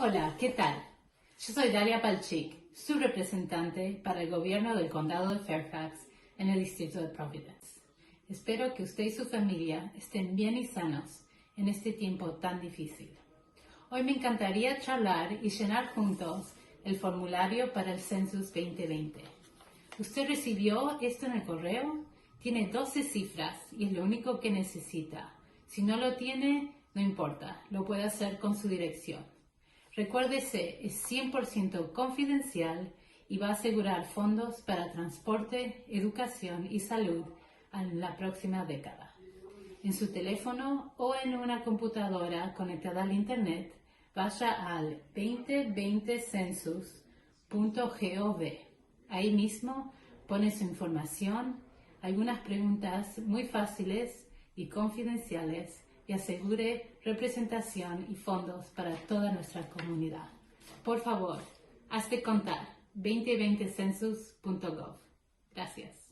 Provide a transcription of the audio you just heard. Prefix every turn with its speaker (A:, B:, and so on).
A: Hola, ¿qué tal? Yo soy Dalia Palchik, su representante para el gobierno del condado de Fairfax en el distrito de Providence. Espero que usted y su familia estén bien y sanos en este tiempo tan difícil. Hoy me encantaría charlar y llenar juntos el formulario para el Census 2020. ¿Usted recibió esto en el correo? Tiene 12 cifras y es lo único que necesita. Si no lo tiene, no importa, lo puede hacer con su dirección. Recuérdese, es 100% confidencial y va a asegurar fondos para transporte, educación y salud en la próxima década. En su teléfono o en una computadora conectada al Internet, vaya al 2020census.gov. Ahí mismo pone su información, algunas preguntas muy fáciles y confidenciales y asegure representación y fondos para toda nuestra comunidad. Por favor, hazte contar 2020census.gov. Gracias.